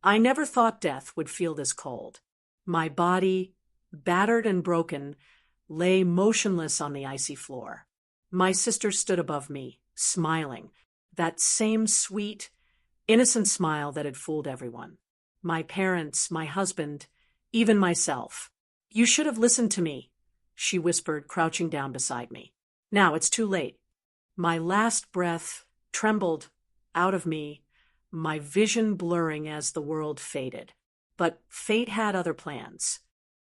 I never thought death would feel this cold. My body, battered and broken, lay motionless on the icy floor. My sister stood above me, smiling, that same sweet, innocent smile that had fooled everyone. My parents, my husband, even myself. "You should have listened to me," she whispered, crouching down beside me. "Now it's too late." My last breath trembled out of me, my vision blurring as the world faded. But fate had other plans.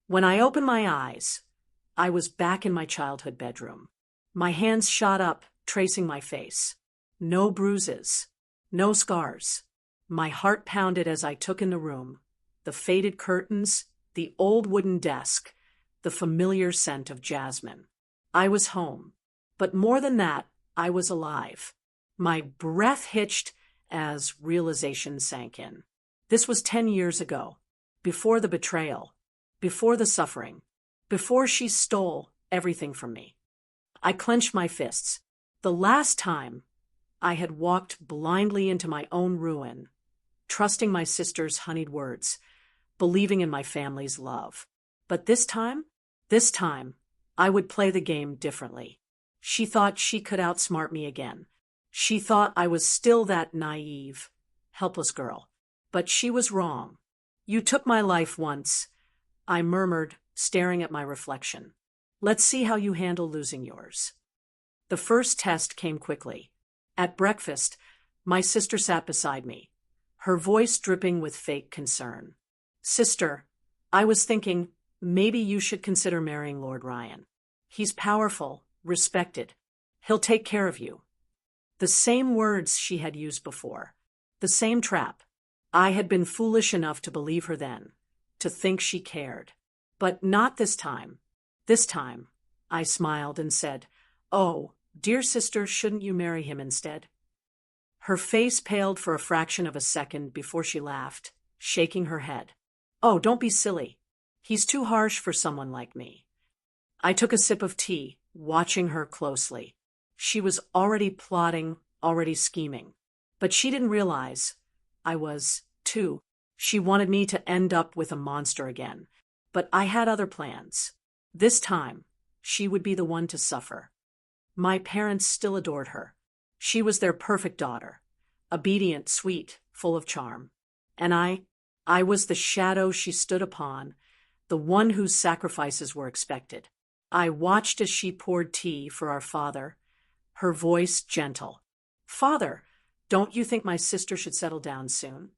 When I opened my eyes, I was back in my childhood bedroom. My hands shot up, tracing my face. No bruises, no scars. My heart pounded as I took in the room, the faded curtains, the old wooden desk, the familiar scent of jasmine. I was home. But more than that, I was alive. My breath hitched as realization sank in. This was 10 years ago, before the betrayal, before the suffering, before she stole everything from me. I clenched my fists. The last time I had walked blindly into my own ruin, trusting my sister's honeyed words, believing in my family's love. But this time, I would play the game differently. She thought she could outsmart me again. She thought I was still that naive, helpless girl. But she was wrong. "You took my life once," I murmured, staring at my reflection. "Let's see how you handle losing yours." The first test came quickly. At breakfast, my sister sat beside me, her voice dripping with fake concern. "Sister, I was thinking maybe you should consider marrying Lord Ryan. He's powerful, respected. He'll take care of you." The same words she had used before. The same trap. I had been foolish enough to believe her then, to think she cared. But not this time. This time, I smiled and said, "Oh, dear sister, shouldn't you marry him instead?" Her face paled for a fraction of a second before she laughed, shaking her head. "Oh, don't be silly. He's too harsh for someone like me." I took a sip of tea, watching her closely. She was already plotting, already scheming. But she didn't realize I was, too. She wanted me to end up with a monster again. But I had other plans. This time, she would be the one to suffer. My parents still adored her. She was their perfect daughter. Obedient, sweet, full of charm. And I was the shadow she stood upon, the one whose sacrifices were expected. I watched as she poured tea for our father, her voice gentle. "Father, don't you think my sister should settle down soon?"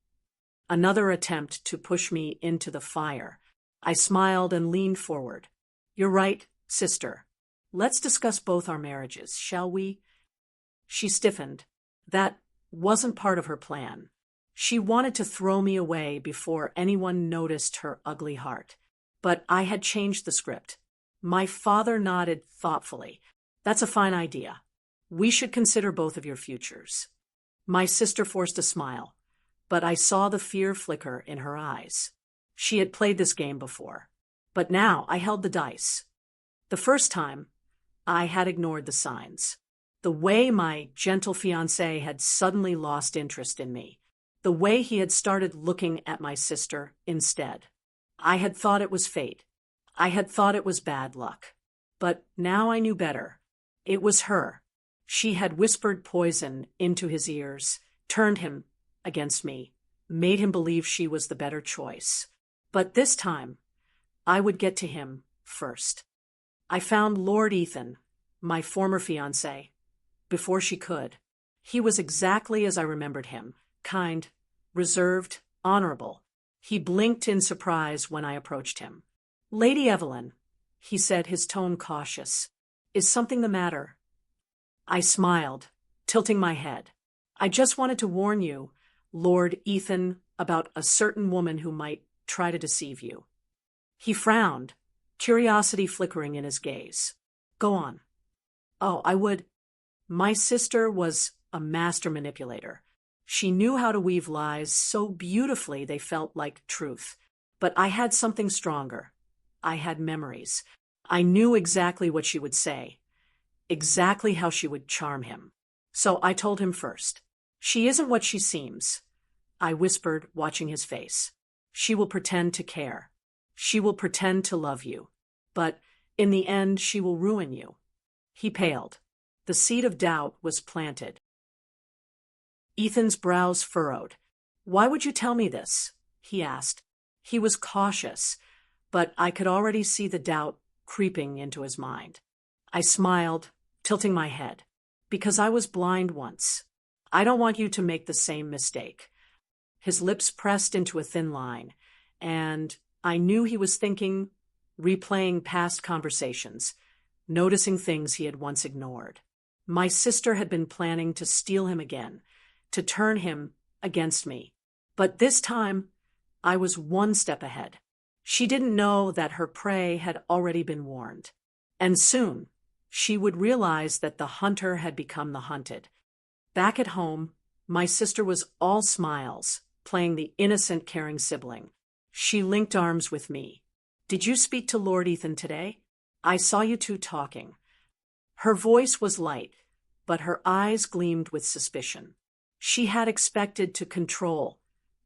Another attempt to push me into the fire. I smiled and leaned forward. "You're right, sister. Let's discuss both our marriages, shall we?" She stiffened. That wasn't part of her plan. She wanted to throw me away before anyone noticed her ugly heart. But I had changed the script. My father nodded thoughtfully. "That's a fine idea. We should consider both of your futures." My sister forced a smile, but I saw the fear flicker in her eyes. She had played this game before. But now I held the dice. The first time, I had ignored the signs. The way my gentle fiancé had suddenly lost interest in me. The way he had started looking at my sister instead. I had thought it was fate. I had thought it was bad luck. But now I knew better. It was her. She had whispered poison into his ears, turned him against me, made him believe she was the better choice. But this time, I would get to him first. I found Lord Ethan, my former fiancé, before she could. He was exactly as I remembered him, kind, reserved, honorable. He blinked in surprise when I approached him. "Lady Evelyn," he said, his tone cautious, "is something the matter?" I smiled, tilting my head. "I just wanted to warn you, Lord Ethan, about a certain woman who might try to deceive you." He frowned, curiosity flickering in his gaze. "Go on." "Oh, I would." My sister was a master manipulator. She knew how to weave lies so beautifully they felt like truth. But I had something stronger. I had memories. I knew exactly what she would say, exactly how she would charm him. So I told him first. "She isn't what she seems. I whispered, watching his face. She will pretend to care. She will pretend to love you. But in the end, she will ruin you. He paled. The seed of doubt was planted. Ethan's brows furrowed. Why would you tell me this? He asked. He was cautious, but I could already see the doubt creeping into his mind. I smiled, tilting my head. Because I was blind once. I don't want you to make the same mistake. His lips pressed into a thin line, and I knew he was thinking, replaying past conversations, noticing things he had once ignored. My sister had been planning to steal him again, to turn him against me. But this time, I was one step ahead. She didn't know that her prey had already been warned. And soon, she would realize that the hunter had become the hunted. Back at home, my sister was all smiles, playing the innocent, caring sibling. She linked arms with me. Did you speak to Lord Ethan today? I saw you two talking. Her voice was light, but her eyes gleamed with suspicion. She had expected to control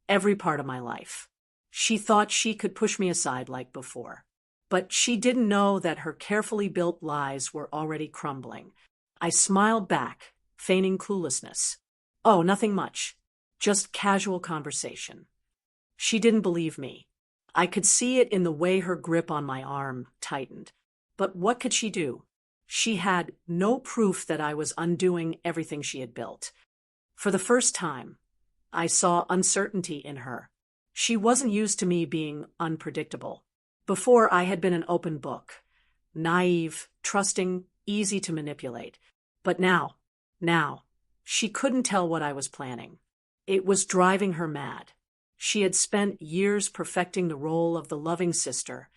every part of my life. She thought she could push me aside like before. But she didn't know that her carefully built lies were already crumbling. I smiled back, feigning cluelessness. Oh, nothing much. Just casual conversation. She didn't believe me. I could see it in the way her grip on my arm tightened. But what could she do? She had no proof that I was undoing everything she had built. For the first time, I saw uncertainty in her. She wasn't used to me being unpredictable. Before, I had been an open book, naive, trusting, easy to manipulate. But now, she couldn't tell what I was planning. It was driving her mad. She had spent years perfecting the role of the loving sister,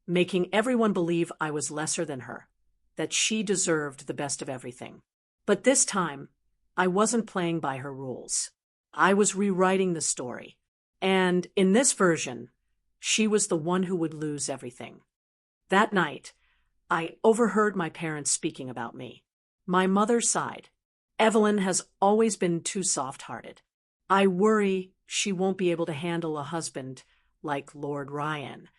making everyone believe I was lesser than her, that she deserved the best of everything. But this time, I wasn't playing by her rules. I was rewriting the story. And in this version, she was the one who would lose everything. That night, I overheard my parents speaking about me. My mother sighed. Evelyn has always been too soft-hearted. I worry she won't be able to handle a husband like Lord Ryan.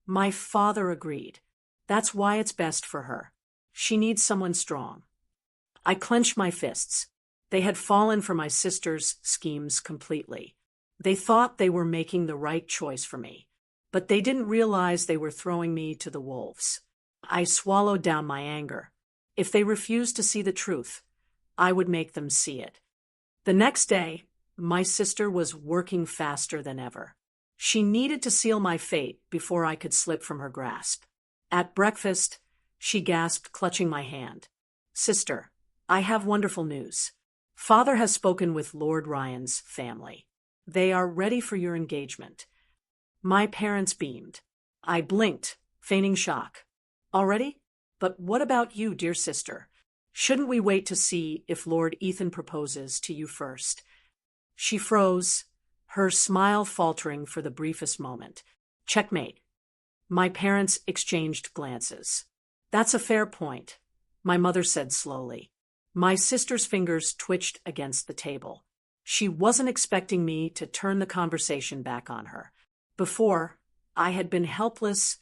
My father agreed. That's why it's best for her. She needs someone strong. I clenched my fists. They had fallen for my sister's schemes completely. They thought they were making the right choice for me, but they didn't realize they were throwing me to the wolves. I swallowed down my anger. If they refused to see the truth, I would make them see it. The next day, my sister was working faster than ever. She needed to seal my fate before I could slip from her grasp. At breakfast, she gasped, clutching my hand. Sister, I have wonderful news. Father has spoken with Lord Ryan's family. They are ready for your engagement. My parents beamed. I blinked, feigning shock. Already? But what about you, dear sister? Shouldn't we wait to see if Lord Ethan proposes to you first? She froze, her smile faltering for the briefest moment. Checkmate. My parents exchanged glances. That's a fair point, my mother said slowly. My sister's fingers twitched against the table. She wasn't expecting me to turn the conversation back on her. Before, I had been helpless,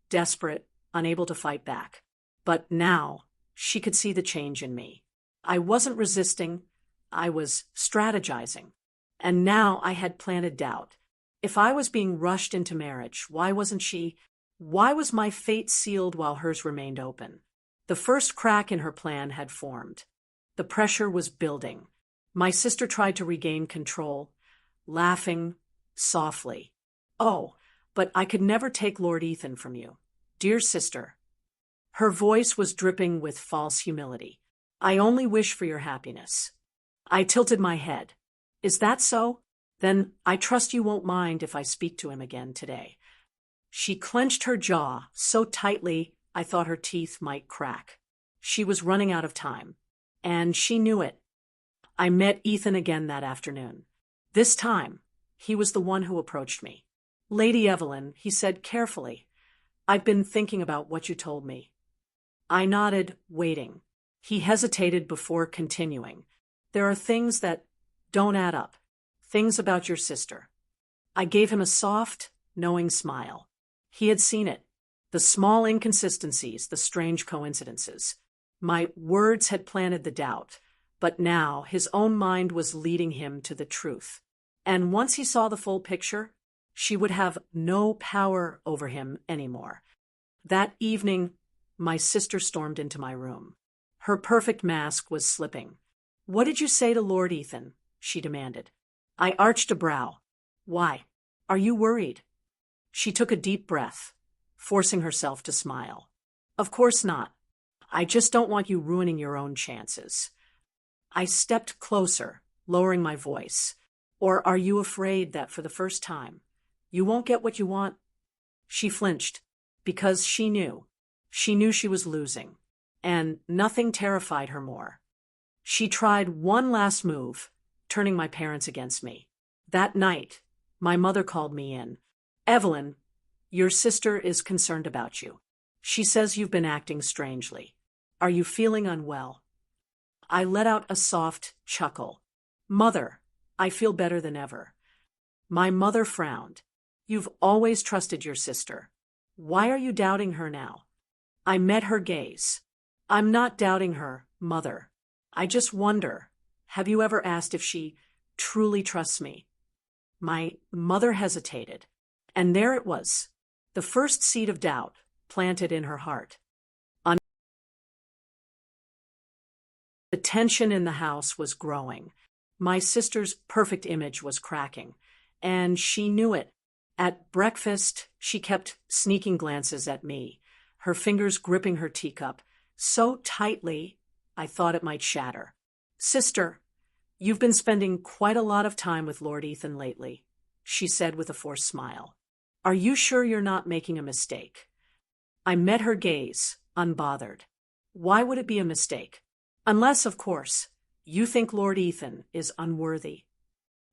desperate, unable to fight back. But now, she could see the change in me. I wasn't resisting, I was strategizing. And now I had planted doubt. If I was being rushed into marriage, why wasn't she? Why was my fate sealed while hers remained open? The first crack in her plan had formed. The pressure was building. My sister tried to regain control, laughing softly. Oh, but I could never take Lord Ethan from you. Dear sister. Her voice was dripping with false humility. I only wish for your happiness. I tilted my head. Is that so? Then I trust you won't mind if I speak to him again today. She clenched her jaw so tightly I thought her teeth might crack. She was running out of time, and she knew it. I met Ethan again that afternoon. This time, he was the one who approached me. Lady Evelyn, he said carefully, I've been thinking about what you told me. I nodded, waiting. He hesitated before continuing. There are things that don't add up. Things about your sister. I gave him a soft, knowing smile. He had seen it. The small inconsistencies, the strange coincidences. My words had planted the doubt, but now his own mind was leading him to the truth. And once he saw the full picture, she would have no power over him anymore. That evening, my sister stormed into my room. Her perfect mask was slipping. "What did you say to Lord Ethan?" she demanded. I arched a brow. "Why? Are you worried?" She took a deep breath, forcing herself to smile. "Of course not. I just don't want you ruining your own chances." I stepped closer, lowering my voice. "Or are you afraid that for the first time, you won't get what you want?" She flinched, because she knew. She knew she was losing, and nothing terrified her more. She tried one last move, turning my parents against me. That night, my mother called me in. "Evelyn, your sister is concerned about you. She says you've been acting strangely. Are you feeling unwell?" I let out a soft chuckle. "Mother, I feel better than ever." My mother frowned. "You've always trusted your sister. Why are you doubting her now?" I met her gaze. "I'm not doubting her, Mother. I just wonder, have you ever asked if she truly trusts me?" My mother hesitated, and there it was, the first seed of doubt planted in her heart. The tension in the house was growing. My sister's perfect image was cracking, and she knew it. At breakfast, she kept sneaking glances at me, her fingers gripping her teacup, so tightly I thought it might shatter. "Sister, you've been spending quite a lot of time with Lord Ethan lately," she said with a forced smile. "Are you sure you're not making a mistake?" I met her gaze, unbothered. "Why would it be a mistake? Unless, of course, you think Lord Ethan is unworthy."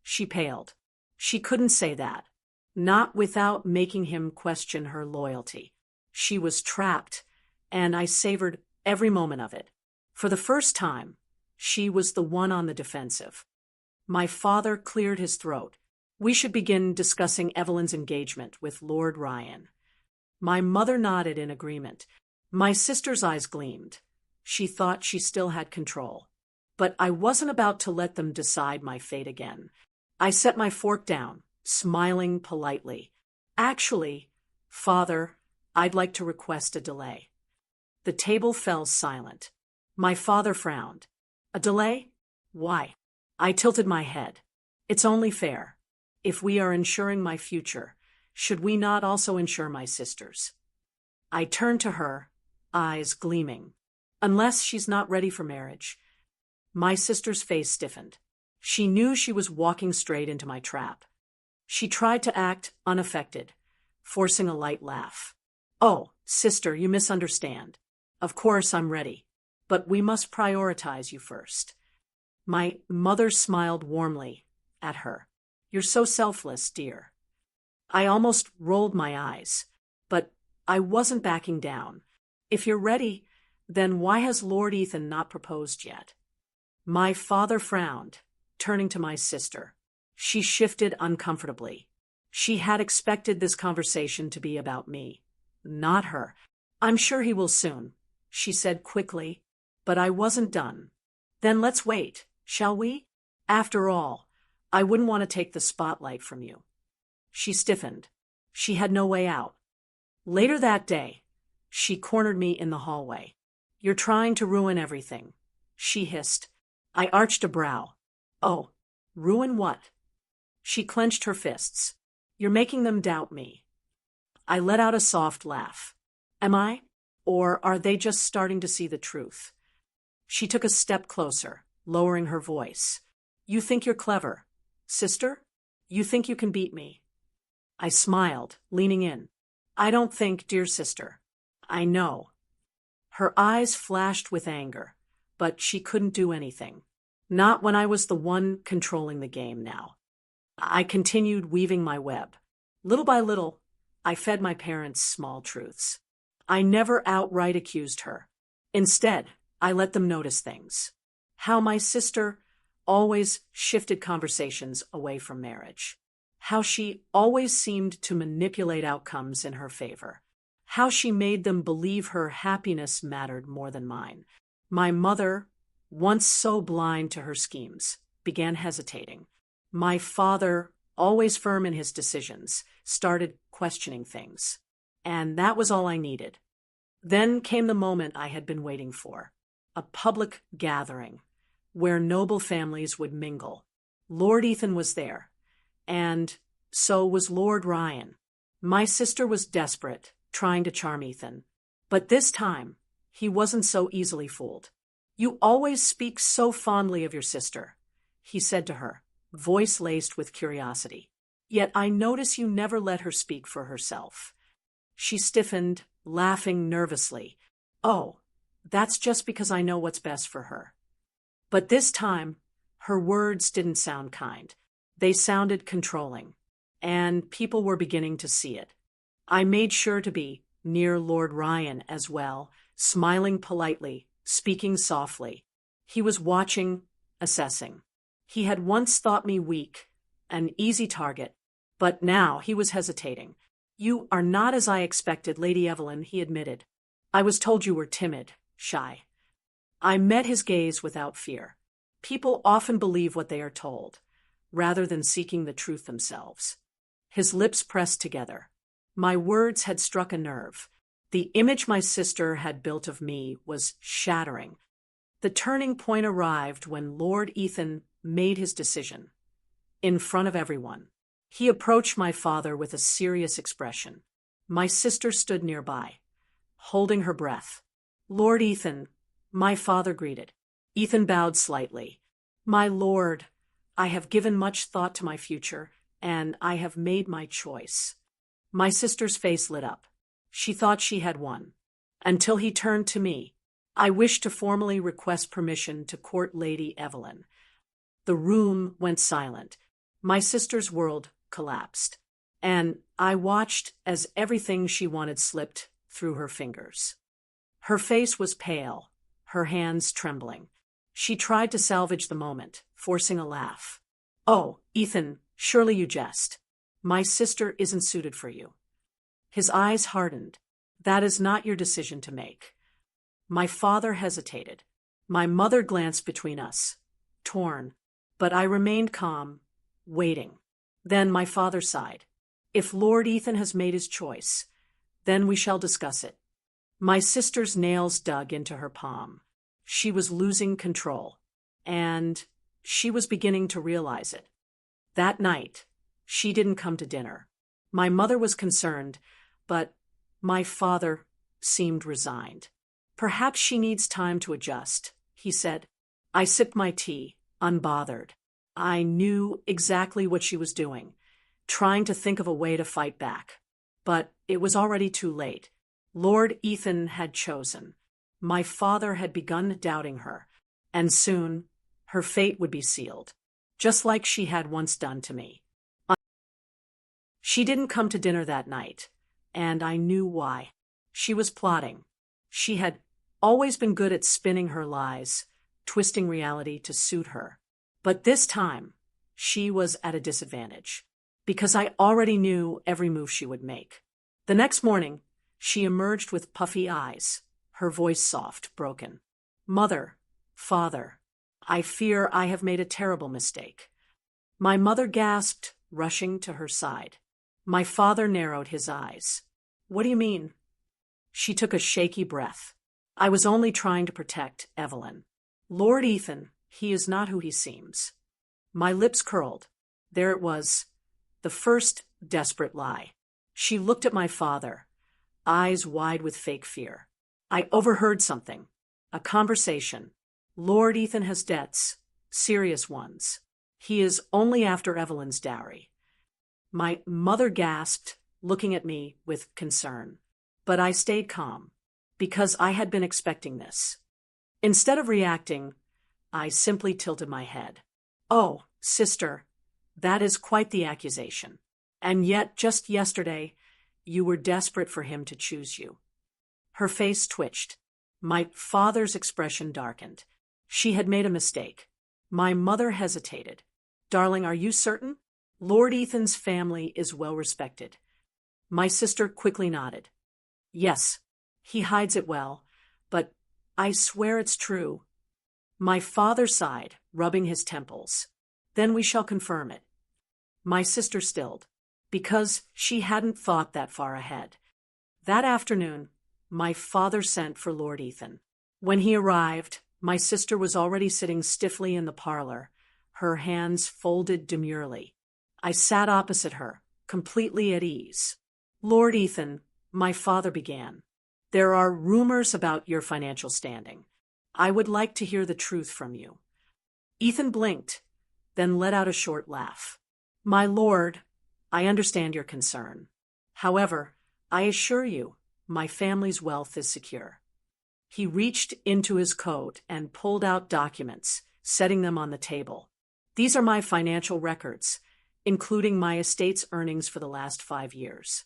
She paled. She couldn't say that. Not without making him question her loyalty. She was trapped, and I savored every moment of it. For the first time, she was the one on the defensive. My father cleared his throat. "We should begin discussing Evelyn's engagement with Lord Ryan." My mother nodded in agreement. My sister's eyes gleamed. She thought she still had control. But I wasn't about to let them decide my fate again. I set my fork down, smiling politely. "Actually, Father, I'd like to request a delay." The table fell silent. My father frowned. "A delay? Why?" I tilted my head. "It's only fair. If we are ensuring my future, should we not also ensure my sister's?" I turned to her, eyes gleaming. "Unless she's not ready for marriage." My sister's face stiffened. She knew she was walking straight into my trap. She tried to act unaffected, forcing a light laugh. "Oh, sister, you misunderstand. Of course I'm ready, but we must prioritize you first." My mother smiled warmly at her. "You're so selfless, dear." I almost rolled my eyes, but I wasn't backing down. "If you're ready, then why has Lord Ethan not proposed yet?" My father frowned, turning to my sister. She shifted uncomfortably. She had expected this conversation to be about me, not her. "I'm sure he will soon," she said quickly, but I wasn't done. "Then let's wait, shall we? After all, I wouldn't want to take the spotlight from you." She stiffened. She had no way out. Later that day, she cornered me in the hallway. "You're trying to ruin everything," she hissed. I arched a brow. "Oh, ruin what?" She clenched her fists. "You're making them doubt me." I let out a soft laugh. "Am I? Or are they just starting to see the truth?" She took a step closer, lowering her voice. "You think you're clever, sister? You think you can beat me?" I smiled, leaning in. "I don't think, dear sister. I know." Her eyes flashed with anger, but she couldn't do anything. Not when I was the one controlling the game now. I continued weaving my web. Little by little, I fed my parents small truths. I never outright accused her. Instead, I let them notice things. How my sister always shifted conversations away from marriage. How she always seemed to manipulate outcomes in her favor. How she made them believe her happiness mattered more than mine. My mother, once so blind to her schemes, began hesitating. My father, always firm in his decisions, started questioning things. And that was all I needed. Then came the moment I had been waiting for. A public gathering, where noble families would mingle. Lord Ethan was there, and so was Lord Ryan. My sister was desperate, trying to charm Ethan. But this time, he wasn't so easily fooled. "You always speak so fondly of your sister," he said to her, voice laced with curiosity. "Yet I notice you never let her speak for herself." She stiffened, laughing nervously. "Oh, that's just because I know what's best for her." But this time, her words didn't sound kind. They sounded controlling, and people were beginning to see it. I made sure to be near Lord Ryan as well, smiling politely, speaking softly. He was watching, assessing. He had once thought me weak, an easy target, but now he was hesitating. "You are not as I expected, Lady Evelyn," he admitted. "I was told you were timid, shy." I met his gaze without fear. People often believe what they are told, rather than seeking the truth themselves. His lips pressed together. My words had struck a nerve. The image my sister had built of me was shattering. The turning point arrived when Lord Ethan made his decision. In front of everyone. He approached my father with a serious expression. My sister stood nearby, holding her breath. "Lord Ethan," my father greeted. Ethan bowed slightly. "My lord, I have given much thought to my future, and I have made my choice." My sister's face lit up. She thought she had won. Until he turned to me. "I wish to formally request permission to court Lady Evelyn." The room went silent. My sister's world collapsed, and I watched as everything she wanted slipped through her fingers. Her face was pale, her hands trembling. She tried to salvage the moment, forcing a laugh. "Oh, Ethan, surely you jest. My sister isn't suited for you." His eyes hardened. "That is not your decision to make." My father hesitated. My mother glanced between us, torn, but I remained calm, waiting. Then my father sighed. "If Lord Ethan has made his choice, then we shall discuss it." My sister's nails dug into her palm. She was losing control, and she was beginning to realize it. That night, she didn't come to dinner. My mother was concerned, but my father seemed resigned. "Perhaps she needs time to adjust," he said. I sipped my tea, unbothered. I knew exactly what she was doing, trying to think of a way to fight back. But it was already too late. Lord Ethan had chosen. My father had begun doubting her, and soon her fate would be sealed, just like she had once done to me. She didn't come to dinner that night, and I knew why. She was plotting. She had always been good at spinning her lies, twisting reality to suit her. But this time, she was at a disadvantage, because I already knew every move she would make. The next morning, she emerged with puffy eyes, her voice soft, broken. "Mother, father, I fear I have made a terrible mistake." My mother gasped, rushing to her side. My father narrowed his eyes. "What do you mean?" She took a shaky breath. "I was only trying to protect Evelyn. Lord Ethan, he is not who he seems." My lips curled. There it was, the first desperate lie. She looked at my father, eyes wide with fake fear. "I overheard something. A conversation. Lord Ethan has debts, serious ones. He is only after Evelyn's dowry." My mother gasped, looking at me with concern. But I stayed calm, because I had been expecting this. Instead of reacting, I simply tilted my head. "Oh, sister, that is quite the accusation. And yet, just yesterday, you were desperate for him to choose you." Her face twitched. My father's expression darkened. She had made a mistake. My mother hesitated. Darling, are you certain? Lord Ethan's family is well respected. My sister quickly nodded. Yes, he hides it well, but I swear it's true. My father sighed, rubbing his temples. Then we shall confirm it. My sister stilled, because she hadn't thought that far ahead. That afternoon, my father sent for Lord Ethan. When he arrived, my sister was already sitting stiffly in the parlor, her hands folded demurely. I sat opposite her, completely at ease. Lord Ethan, my father began. There are rumors about your financial standing. I would like to hear the truth from you. Ethan blinked, then let out a short laugh. My lord, I understand your concern. However, I assure you, my family's wealth is secure. He reached into his coat and pulled out documents, setting them on the table. These are my financial records, including my estate's earnings for the last 5 years.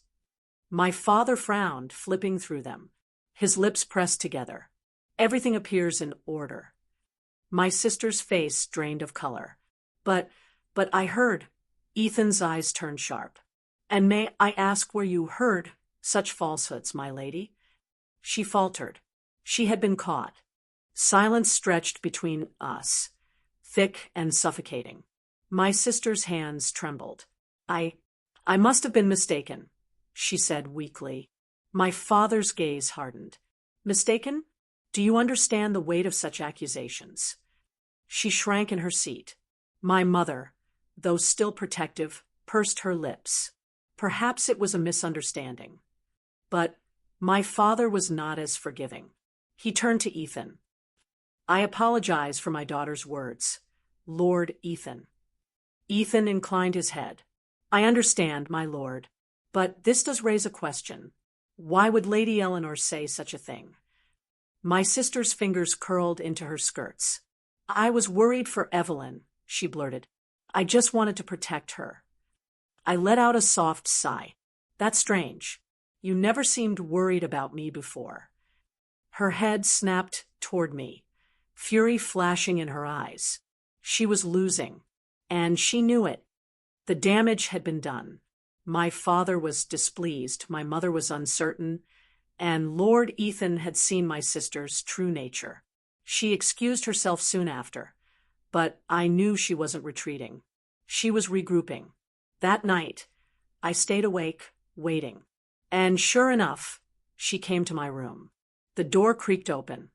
My father frowned, flipping through them. His lips pressed together. Everything appears in order. My sister's face drained of color. But I heard. Ethan's eyes turned sharp. And may I ask where you heard such falsehoods, my lady? She faltered. She had been caught. Silence stretched between us, thick and suffocating. My sister's hands trembled. I must have been mistaken, she said weakly. My father's gaze hardened. Mistaken? Do you understand the weight of such accusations? She shrank in her seat. My mother, though still protective, pursed her lips. Perhaps it was a misunderstanding. But my father was not as forgiving. He turned to Ethan. I apologize for my daughter's words. Lord Ethan. Ethan inclined his head. I understand, my lord. But this does raise a question. Why would Lady Eleanor say such a thing? My sister's fingers curled into her skirts. I was worried for Evelyn, she blurted. I just wanted to protect her. I let out a soft sigh. That's strange. You never seemed worried about me before. Her head snapped toward me, fury flashing in her eyes. She was losing, and she knew it. The damage had been done. My father was displeased, my mother was uncertain, and Lord Ethan had seen my sister's true nature. She excused herself soon after, but I knew she wasn't retreating. She was regrouping. That night, I stayed awake, waiting. And sure enough, she came to my room. The door creaked open,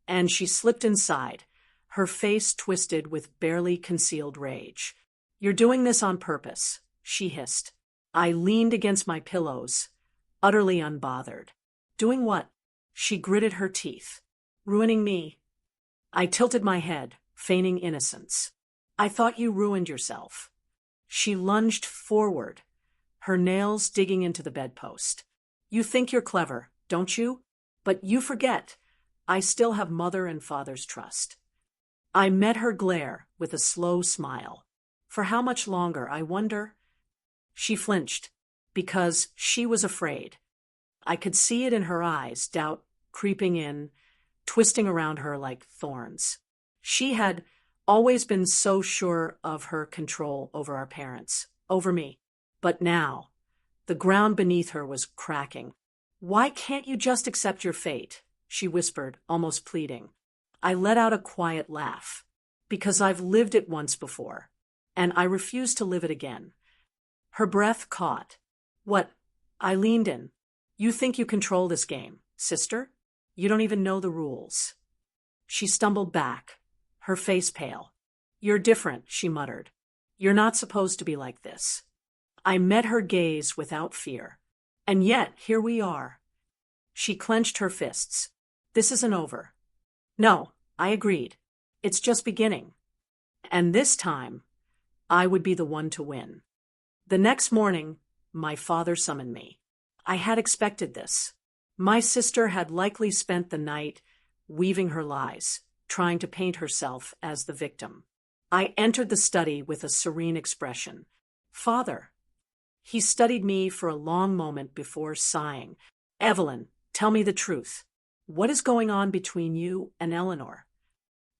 and she slipped inside, her face twisted with barely concealed rage. You're doing this on purpose, she hissed. I leaned against my pillows, utterly unbothered. Doing what? She gritted her teeth. Ruining me. I tilted my head, feigning innocence. I thought you ruined yourself. She lunged forward, her nails digging into the bedpost. You think you're clever, don't you? But you forget, I still have mother and father's trust. I met her glare with a slow smile. For how much longer, I wonder? She flinched, because she was afraid. I could see it in her eyes, doubt creeping in, twisting around her like thorns. She had always been so sure of her control over our parents, over me. But now, the ground beneath her was cracking. Why can't you just accept your fate? She whispered, almost pleading. I let out a quiet laugh. Because I've lived it once before, and I refuse to live it again. Her breath caught. What? I leaned in. You think you control this game, sister? You don't even know the rules. She stumbled back, her face pale. You're different, she muttered. You're not supposed to be like this. I met her gaze without fear. And yet, here we are. She clenched her fists. This isn't over. No, I agreed. It's just beginning. And this time, I would be the one to win. The next morning, my father summoned me. I had expected this. My sister had likely spent the night weaving her lies, trying to paint herself as the victim. I entered the study with a serene expression. Father. He studied me for a long moment before sighing. Evelyn, tell me the truth. What is going on between you and Eleanor?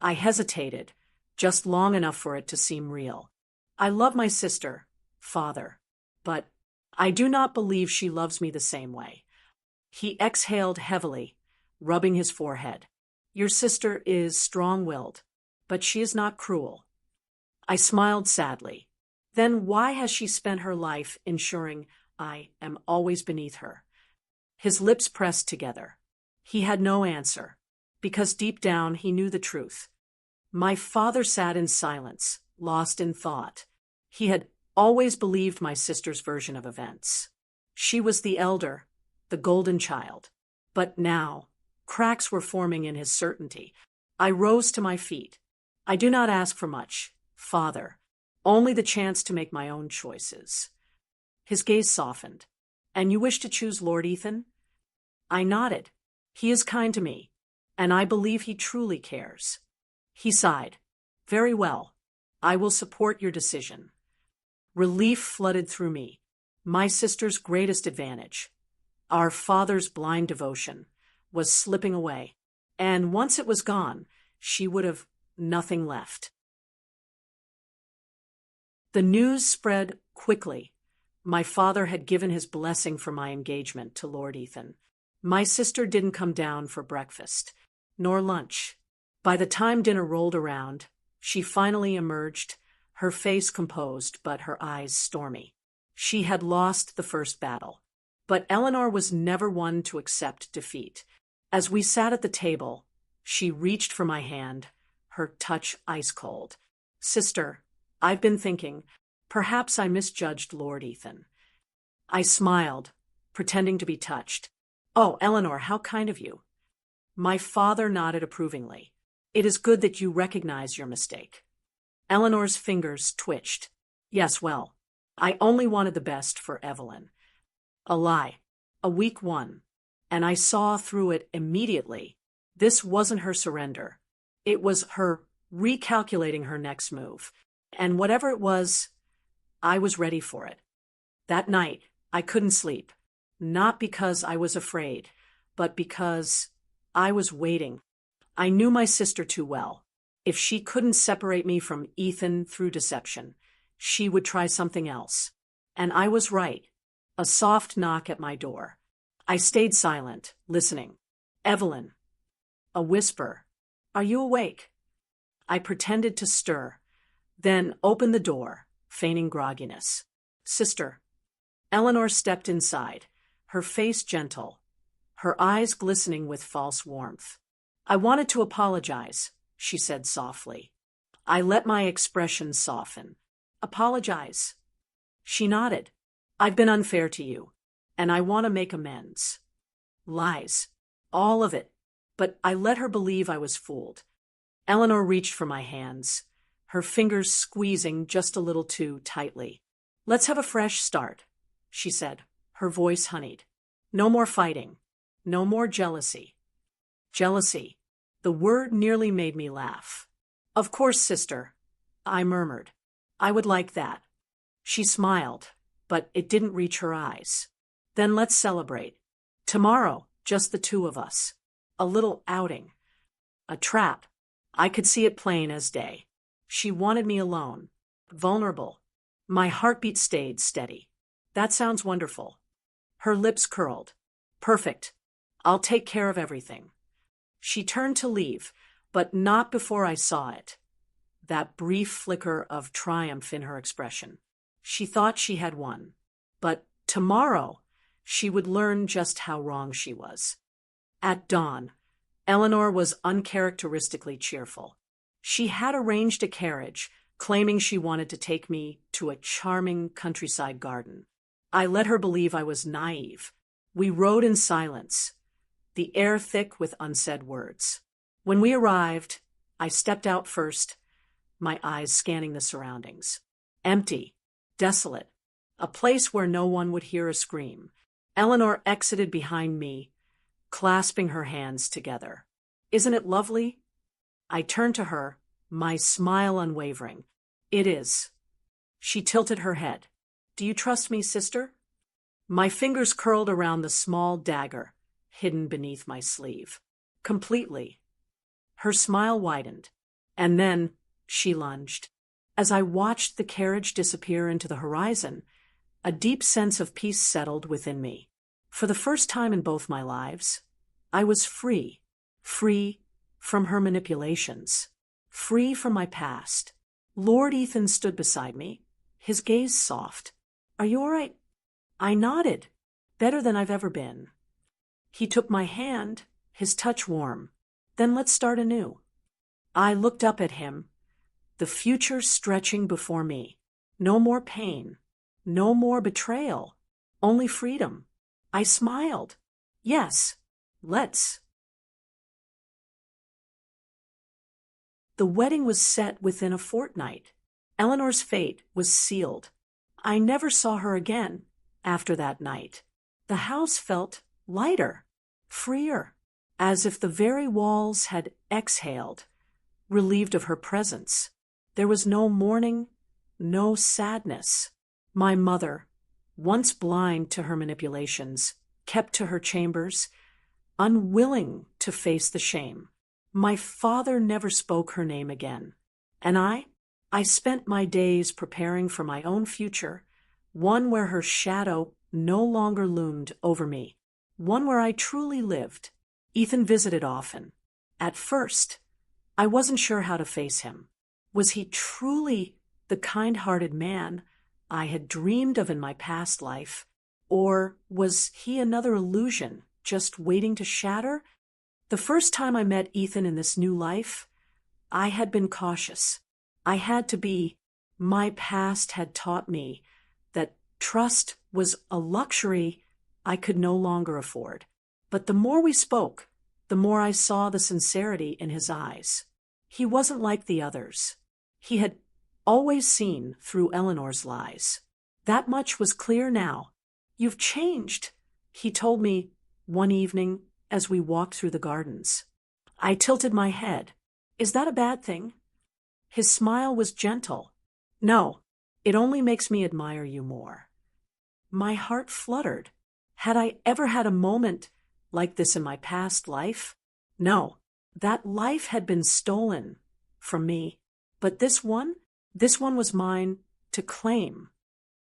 I hesitated, just long enough for it to seem real. I love my sister, father, but I do not believe she loves me the same way. He exhaled heavily, rubbing his forehead. Your sister is strong-willed, but she is not cruel. I smiled sadly. Then why has she spent her life ensuring I am always beneath her? His lips pressed together. He had no answer, because deep down he knew the truth. My father sat in silence, lost in thought. He had always believed my sister's version of events. She was the elder, the golden child. But now, cracks were forming in his certainty. I rose to my feet. I do not ask for much, father, only the chance to make my own choices. His gaze softened. And you wish to choose Lord Ethan? I nodded. He is kind to me, and I believe he truly cares. He sighed. Very well. I will support your decision. Relief flooded through me. My sister's greatest advantage, our father's blind devotion, was slipping away, and once it was gone, she would have nothing left. The news spread quickly. My father had given his blessing for my engagement to Lord Ethan. My sister didn't come down for breakfast, nor lunch. By the time dinner rolled around, she finally emerged, her face composed but her eyes stormy. She had lost the first battle. But Eleanor was never one to accept defeat. As we sat at the table, she reached for my hand, her touch ice-cold. Sister, I've been thinking, perhaps I misjudged Lord Ethan. I smiled, pretending to be touched. Oh, Eleanor, how kind of you. My father nodded approvingly. It is good that you recognize your mistake. Eleanor's fingers twitched. Yes, well, I only wanted the best for Evelyn. A lie. A weak one. And I saw through it immediately. This wasn't her surrender. It was her recalculating her next move. And whatever it was, I was ready for it. That night, I couldn't sleep. Not because I was afraid, but because I was waiting. I knew my sister too well. If she couldn't separate me from Ethan through deception, she would try something else. And I was right. A soft knock at my door. I stayed silent, listening. Evelyn. A whisper. Are you awake? I pretended to stir, then opened the door, feigning grogginess. Sister. Eleanor stepped inside, her face gentle, her eyes glistening with false warmth. I wanted to apologize, she said softly. I let my expression soften. Apologize. She nodded. I've been unfair to you, and I want to make amends. Lies. All of it. But I let her believe I was fooled. Eleanor reached for my hands, her fingers squeezing just a little too tightly. Let's have a fresh start, she said, her voice honeyed. No more fighting. No more jealousy. Jealousy. The word nearly made me laugh. Of course, sister, I murmured. I would like that. She smiled, but it didn't reach her eyes. Then let's celebrate. Tomorrow, just the two of us. A little outing. A trap. I could see it plain as day. She wanted me alone. Vulnerable. My heartbeat stayed steady. That sounds wonderful. Her lips curled. Perfect. I'll take care of everything. She turned to leave, but not before I saw it. That brief flicker of triumph in her expression. She thought she had won. But tomorrow, she would learn just how wrong she was. At dawn, Eleanor was uncharacteristically cheerful. She had arranged a carriage, claiming she wanted to take me to a charming countryside garden. I let her believe I was naive. We rode in silence, the air thick with unsaid words. When we arrived, I stepped out first, my eyes scanning the surroundings. Empty, desolate, a place where no one would hear a scream. Eleanor exited behind me, clasping her hands together. Isn't it lovely? I turned to her, my smile unwavering. It is. She tilted her head. Do you trust me, sister? My fingers curled around the small dagger, hidden beneath my sleeve. Completely. Her smile widened. And then, she lunged. As I watched the carriage disappear into the horizon, a deep sense of peace settled within me. For the first time in both my lives, I was free. Free from her manipulations. Free from my past. Lord Ethan stood beside me, his gaze soft. "Are you all right?" I nodded. "Better than I've ever been." He took my hand, his touch warm. "Then let's start anew." I looked up at him, the future stretching before me. No more pain. No more betrayal. Only freedom. I smiled. "Yes, let's." The wedding was set within a fortnight. Eleanor's fate was sealed. I never saw her again after that night. The house felt lighter, freer, as if the very walls had exhaled, relieved of her presence. There was no mourning, no sadness. My mother, once blind to her manipulations, kept to her chambers, unwilling to face the shame. My father never spoke her name again. And I spent my days preparing for my own future, one where her shadow no longer loomed over me, one where I truly lived. Ethan visited often. At first, I wasn't sure how to face him. Was he truly the kind-hearted man I had dreamed of in my past life, or was he another illusion just waiting to shatter? The first time I met Ethan in this new life, I had been cautious. I had to be. My past had taught me that trust was a luxury I could no longer afford. But the more we spoke, the more I saw the sincerity in his eyes. He wasn't like the others. He had always seen through Eleanor's lies. That much was clear now. "You've changed," he told me one evening as we walked through the gardens. I tilted my head. "Is that a bad thing?" His smile was gentle. "No, it only makes me admire you more." My heart fluttered. Had I ever had a moment like this in my past life? No, that life had been stolen from me. But this one was mine to claim.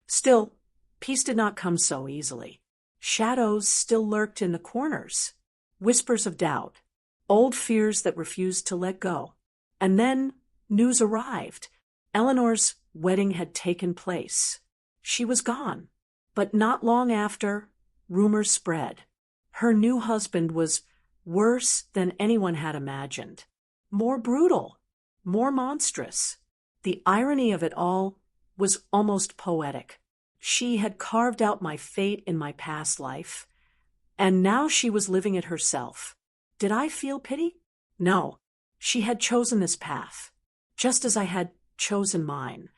Still, peace did not come so easily. Shadows still lurked in the corners, whispers of doubt, old fears that refused to let go. And then news arrived. Eleanor's wedding had taken place. She was gone. But not long after, rumors spread. Her new husband was worse than anyone had imagined. More brutal, more monstrous. The irony of it all was almost poetic. She had carved out my fate in my past life, and now she was living it herself. Did I feel pity? No. She had chosen this path, just as I had chosen mine.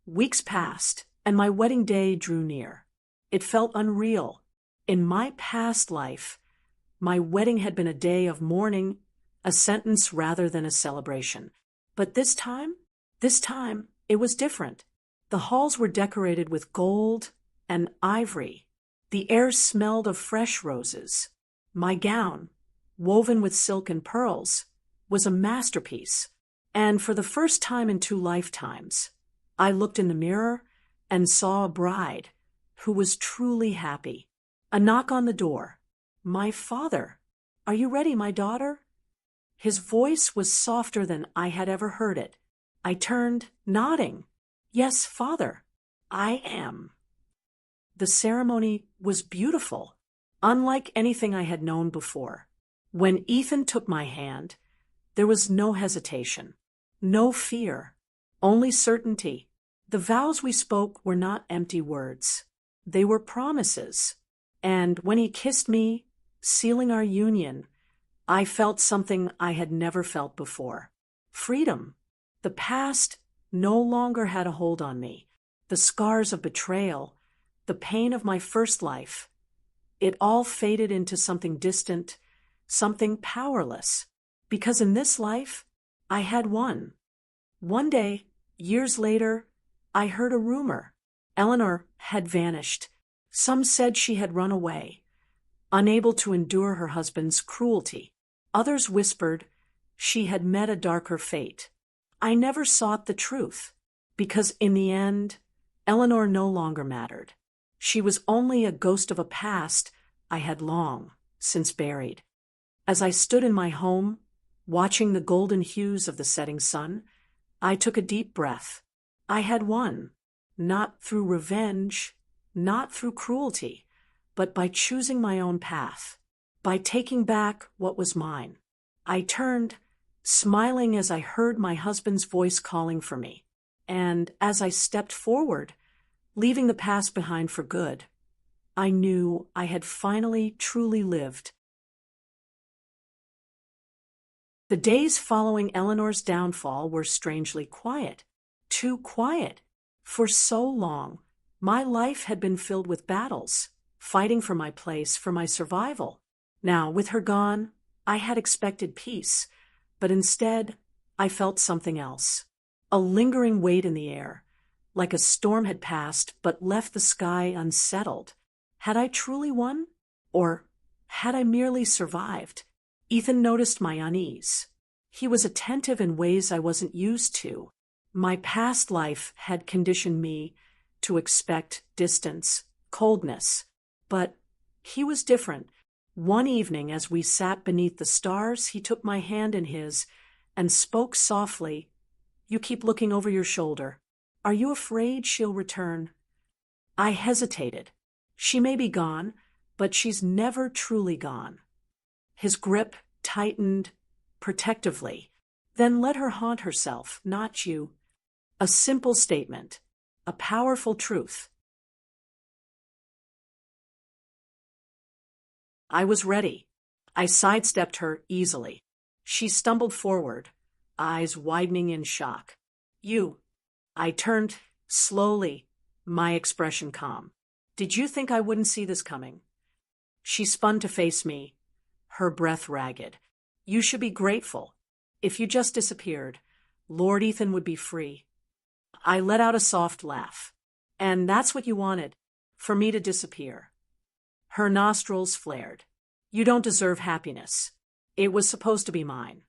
Weeks passed, and my wedding day drew near. It felt unreal. In my past life, my wedding had been a day of mourning, a sentence rather than a celebration. But this time, it was different. The halls were decorated with gold and ivory. The air smelled of fresh roses. My gown, woven with silk and pearls, was a masterpiece. And for the first time in 2 lifetimes, I looked in the mirror and saw a bride who was truly happy. A knock on the door. "My father. Are you ready, my daughter?" His voice was softer than I had ever heard it. I turned, nodding. "Yes, Father, I am." The ceremony was beautiful, unlike anything I had known before. When Ethan took my hand, there was no hesitation, no fear, only certainty. The vows we spoke were not empty words. They were promises. And when he kissed me, sealing our union, I felt something I had never felt before. Freedom. The past no longer had a hold on me. The scars of betrayal, the pain of my first life, it all faded into something distant, something powerless. Because in this life, I had won. One day, years later, I heard a rumor. Eleanor had vanished. Some said she had run away, unable to endure her husband's cruelty. Others whispered she had met a darker fate. I never sought the truth, because in the end, Eleanor no longer mattered. She was only a ghost of a past I had long since buried. As I stood in my home, watching the golden hues of the setting sun, I took a deep breath. I had won, not through revenge, not through cruelty, but by choosing my own path, by taking back what was mine. I turned, smiling as I heard my husband's voice calling for me, and as I stepped forward, leaving the past behind for good, I knew I had finally truly lived. The days following Eleanor's downfall were strangely quiet. Too quiet. For so long, my life had been filled with battles, fighting for my place, for my survival. Now, with her gone, I had expected peace, but instead, I felt something else. A lingering weight in the air, like a storm had passed but left the sky unsettled. Had I truly won? Or had I merely survived? Ethan noticed my unease. He was attentive in ways I wasn't used to. My past life had conditioned me to expect distance, coldness. But he was different. One evening, as we sat beneath the stars, he took my hand in his and spoke softly. "You keep looking over your shoulder. Are you afraid she'll return?" I hesitated. She may be gone, but she's never truly gone. His grip tightened protectively. "Then let her haunt herself, not you." A simple statement, a powerful truth. I was ready. I sidestepped her easily. She stumbled forward, eyes widening in shock. "You." I turned slowly, my expression calm. "Did you think I wouldn't see this coming?" She spun to face me, her breath ragged. "You should be grateful. If you just disappeared, Lord Ethan would be free." I let out a soft laugh. "And that's what you wanted, for me to disappear." Her nostrils flared. "You don't deserve happiness. It was supposed to be mine."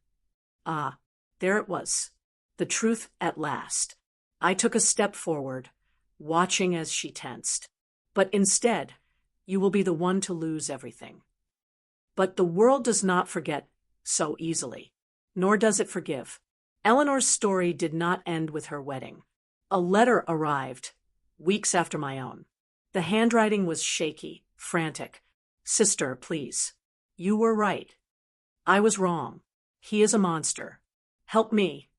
Ah, there it was. The truth at last. I took a step forward, watching as she tensed. "But instead, you will be the one to lose everything." But the world does not forget so easily, nor does it forgive. Eleanor's story did not end with her wedding. A letter arrived, weeks after my own. The handwriting was shaky, frantic. "Sister, please. You were right. I was wrong. He is a monster. Help me."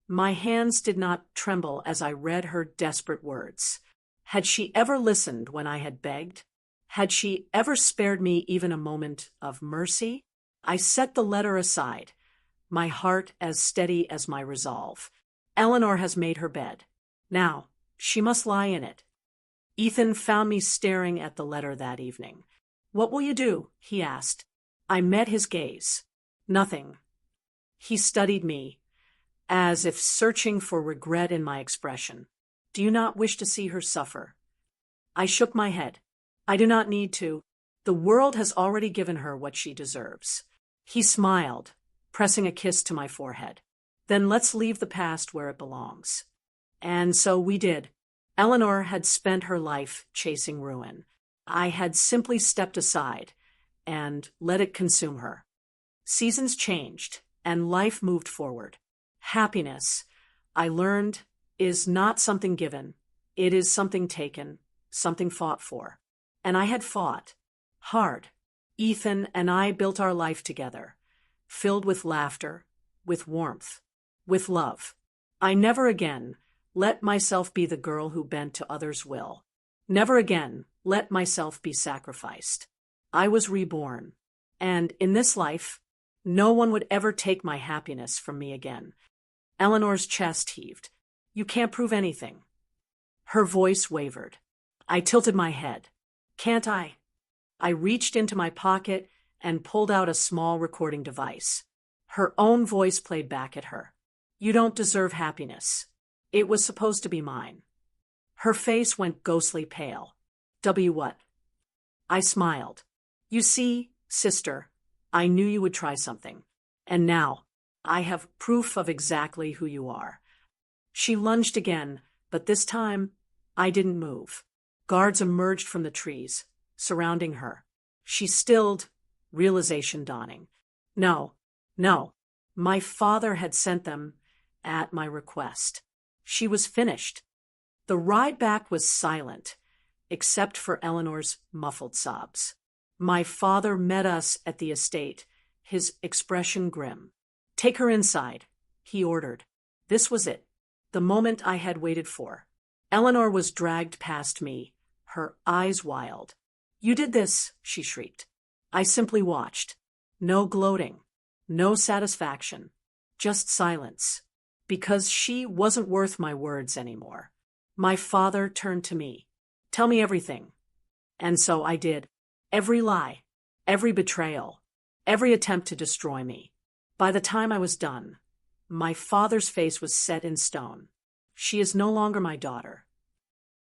My hands did not tremble as I read her desperate words. Had she ever listened when I had begged? Had she ever spared me even a moment of mercy? I set the letter aside, my heart as steady as my resolve. Eleanor has made her bed. Now, she must lie in it. Ethan found me staring at the letter that evening. "What will you do?" he asked. I met his gaze. "Nothing." He studied me, as if searching for regret in my expression. "Do you not wish to see her suffer?" I shook my head. "I do not need to. The world has already given her what she deserves." He smiled, pressing a kiss to my forehead. "Then let's leave the past where it belongs." And so we did. Eleanor had spent her life chasing ruin. I had simply stepped aside and let it consume her. Seasons changed, and life moved forward. Happiness, I learned, is not something given. It is something taken, something fought for. And I had fought. Hard. Ethan and I built our life together, filled with laughter, with warmth, with love. I never again let myself be the girl who bent to others' will. Never again let myself be sacrificed. I was reborn. And in this life, no one would ever take my happiness from me again. Eleanor's chest heaved. "You can't prove anything." Her voice wavered. I tilted my head. "Can't I?" I reached into my pocket and pulled out a small recording device. Her own voice played back at her. "You don't deserve happiness. It was supposed to be mine." Her face went ghostly pale. What? I smiled. "You see, sister, I knew you would try something. And now, I have proof of exactly who you are. She lunged again, but this time, I didn't move. Guards emerged from the trees, surrounding her. She stilled, realization dawning. No, no. My father had sent them at my request. She was finished. The ride back was silent, except for Eleanor's muffled sobs. My father met us at the estate, his expression grim. "Take her inside," he ordered. This was it, the moment I had waited for. Eleanor was dragged past me, her eyes wild. "You did this," she shrieked. I simply watched. No gloating, no satisfaction, just silence. Because she wasn't worth my words anymore. My father turned to me. "Tell me everything." And so I did. Every lie, every betrayal, every attempt to destroy me. By the time I was done, my father's face was set in stone. She is no longer my daughter.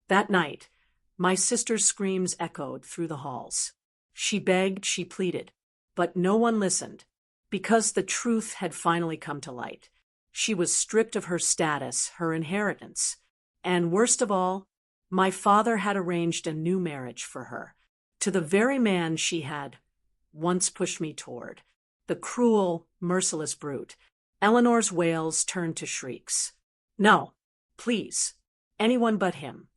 That night, my sister's screams echoed through the halls. She begged, she pleaded, but no one listened, because the truth had finally come to light. She was stripped of her status, her inheritance, and worst of all, my father had arranged a new marriage for her, to the very man she had once pushed me toward. The cruel, merciless brute. Eleanor's wails turned to shrieks. "No, please, anyone but him."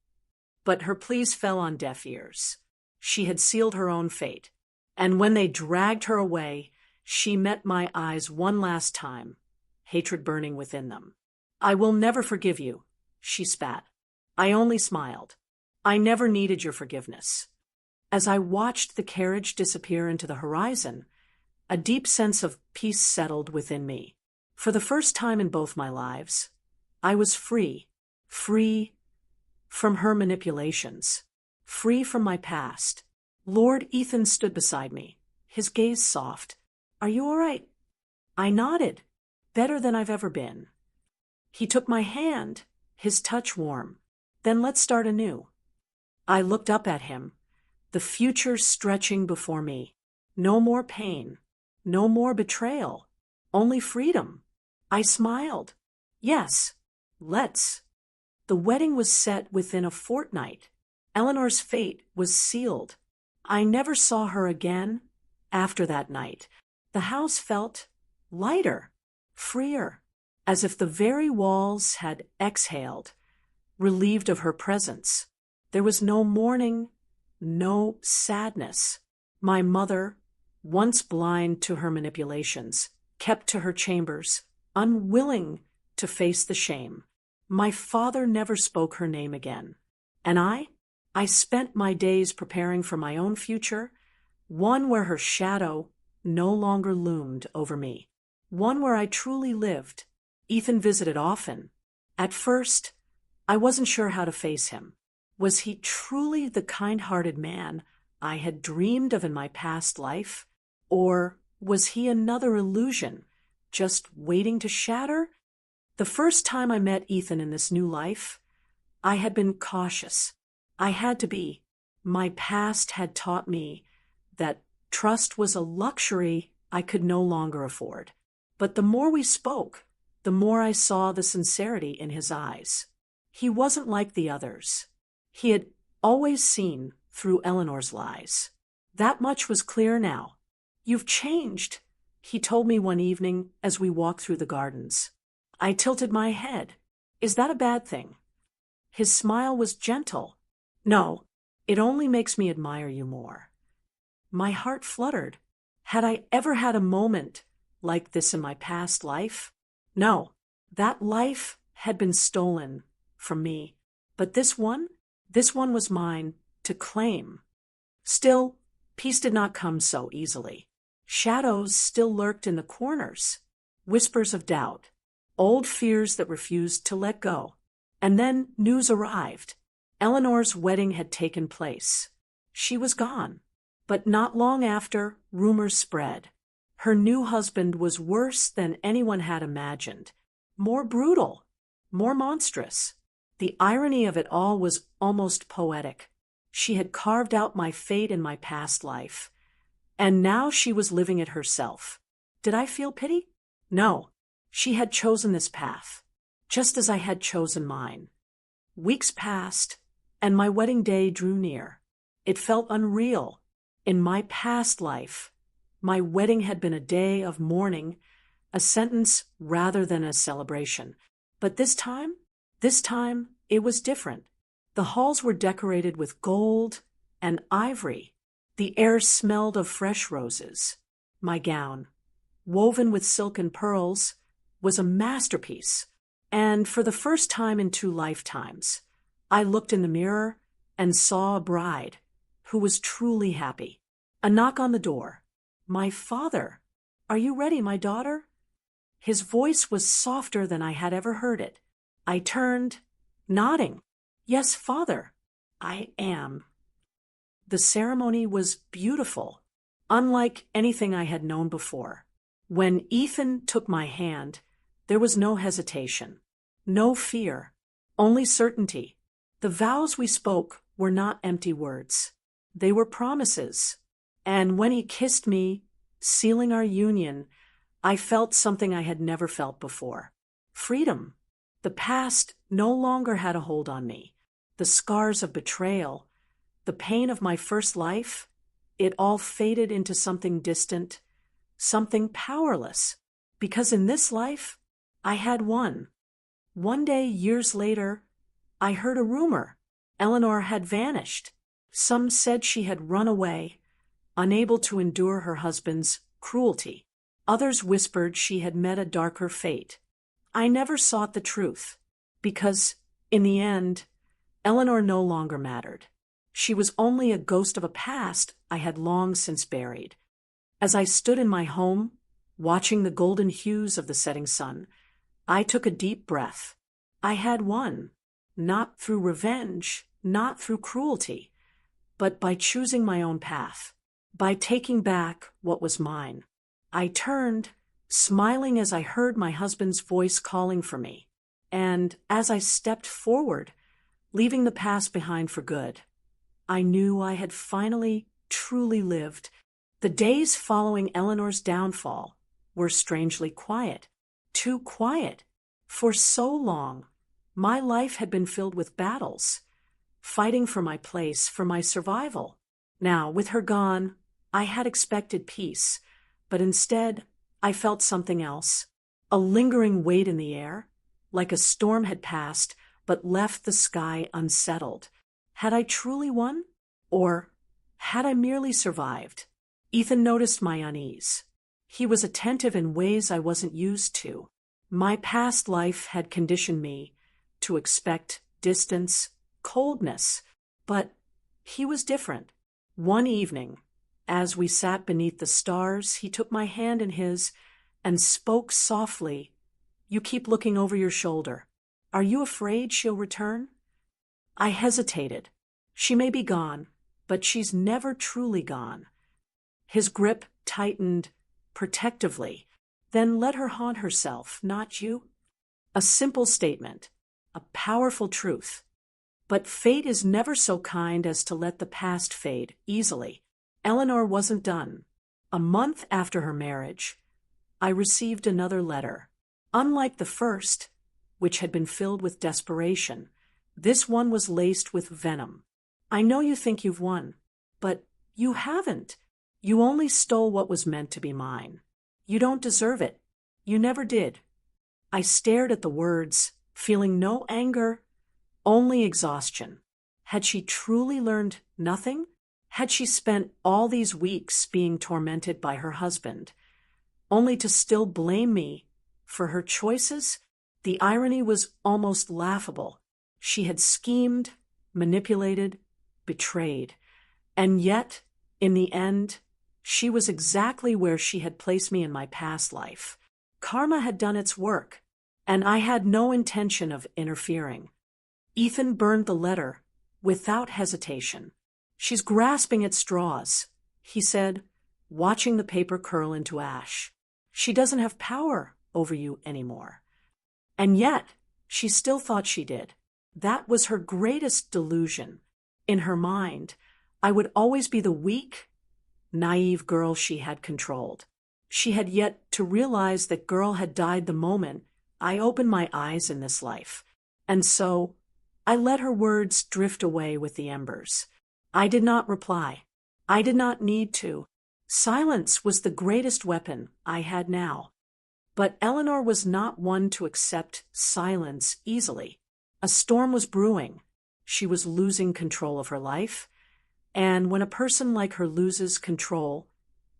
But her pleas fell on deaf ears. She had sealed her own fate, and when they dragged her away, she met my eyes one last time, hatred burning within them. "I will never forgive you," she spat. I only smiled. "I never needed your forgiveness." As I watched the carriage disappear into the horizon, a deep sense of peace settled within me. For the first time in both my lives, I was free from her manipulations, free from my past. Lord Ethan stood beside me, his gaze soft. "Are you all right?" I nodded. "Better than I've ever been." He took my hand, his touch warm. "Then let's start anew." I looked up at him, the future stretching before me. No more pain, no more betrayal, only freedom. I smiled. "Yes, let's." The wedding was set within a fortnight. Eleanor's fate was sealed. I never saw her again after that night. The house felt lighter, freer, as if the very walls had exhaled, relieved of her presence. There was no mourning, no sadness. My mother, once blind to her manipulations, kept to her chambers, unwilling to face the shame. My father never spoke her name again. And I spent my days preparing for my own future, one where her shadow no longer loomed over me, one where I truly lived. Ethan visited often. At first, I wasn't sure how to face him. Was he truly the kind-hearted man I had dreamed of in my past life? Or was he another illusion, just waiting to shatter? The first time I met Ethan in this new life, I had been cautious. I had to be. My past had taught me that trust was a luxury I could no longer afford. But the more we spoke, the more I saw the sincerity in his eyes. He wasn't like the others. He had always seen through Eleanor's lies. That much was clear now. "You've changed," he told me one evening as we walked through the gardens. I tilted my head. "Is that a bad thing?" His smile was gentle. "No, it only makes me admire you more." My heart fluttered. Had I ever had a moment like this in my past life? No, that life had been stolen from me. But this one was mine to claim. Still, peace did not come so easily. Shadows still lurked in the corners, whispers of doubt, old fears that refused to let go. And then news arrived. Eleanor's wedding had taken place. She was gone. But not long after, rumors spread. Her new husband was worse than anyone had imagined. More brutal, more monstrous. The irony of it all was almost poetic. She had carved out my fate in my past life, and now she was living it herself. Did I feel pity? No. She had chosen this path. just as I had chosen mine. Weeks passed, and my wedding day drew near. It felt unreal. In my past life, my wedding had been a day of mourning, a sentence rather than a celebration. But this time, it was different. The halls were decorated with gold and ivory. The air smelled of fresh roses. My gown, woven with silk and pearls, was a masterpiece. And for the first time in 2 lifetimes, I looked in the mirror and saw a bride who was truly happy. A knock on the door. My father. "Are you ready, my daughter?" His voice was softer than I had ever heard it. I turned, nodding. "Yes, father, I am." The ceremony was beautiful, unlike anything I had known before. When Ethan took my hand, there was no hesitation, no fear, only certainty. The vows we spoke were not empty words. They were promises. And when he kissed me, sealing our union, I felt something I had never felt before. Freedom. The past no longer had a hold on me. The scars of betrayal, the pain of my first life, it all faded into something distant, something powerless. Because in this life, I had won. One day, years later, I heard a rumor. Eleanor had vanished. Some said she had run away, unable to endure her husband's cruelty. Others whispered she had met a darker fate. I never sought the truth, because, in the end, Eleanor no longer mattered. She was only a ghost of a past I had long since buried. As I stood in my home, watching the golden hues of the setting sun, I took a deep breath. I had won, not through revenge, not through cruelty, but by choosing my own path, by taking back what was mine. I turned, smiling as I heard my husband's voice calling for me, and as I stepped forward, leaving the past behind for good, I knew I had finally, truly lived. The days following Eleanor's downfall were strangely quiet, too quiet. For so long, my life had been filled with battles, fighting for my place, for my survival. Now, with her gone, I had expected peace, but instead, I felt something else. A lingering weight in the air, like a storm had passed, but left the sky unsettled. Had I truly won? Or had I merely survived? Ethan noticed my unease. He was attentive in ways I wasn't used to. My past life had conditioned me to expect distance, coldness, but he was different. One evening, as we sat beneath the stars, he took my hand in his and spoke softly. "You keep looking over your shoulder. Are you afraid she'll return?" I hesitated. She may be gone, but she's never truly gone. His grip tightened protectively. "Then let her haunt herself, not you." A simple statement, a powerful truth. But fate is never so kind as to let the past fade easily. Eleanor wasn't done. A month after her marriage, I received another letter. Unlike the first, which had been filled with desperation, this one was laced with venom. "I know you think you've won, but you haven't. You only stole what was meant to be mine. You don't deserve it. You never did." I stared at the words, feeling no anger, only exhaustion. Had she truly learned nothing? Had she spent all these weeks being tormented by her husband, only to still blame me for her choices? The irony was almost laughable. She had schemed, manipulated, betrayed, and yet, in the end, she was exactly where she had placed me in my past life. Karma had done its work, and I had no intention of interfering. Ethan burned the letter without hesitation. "She's grasping at straws," he said, watching the paper curl into ash. "She doesn't have power over you anymore." And yet, she still thought she did. That was her greatest delusion. In her mind, I would always be the weak, naive girl she had controlled. She had yet to realize that girl had died the moment I open my eyes in this life. And so, I let her words drift away with the embers. I did not reply. I did not need to. Silence was the greatest weapon I had now. But Eleanor was not one to accept silence easily. A storm was brewing. She was losing control of her life. And when a person like her loses control,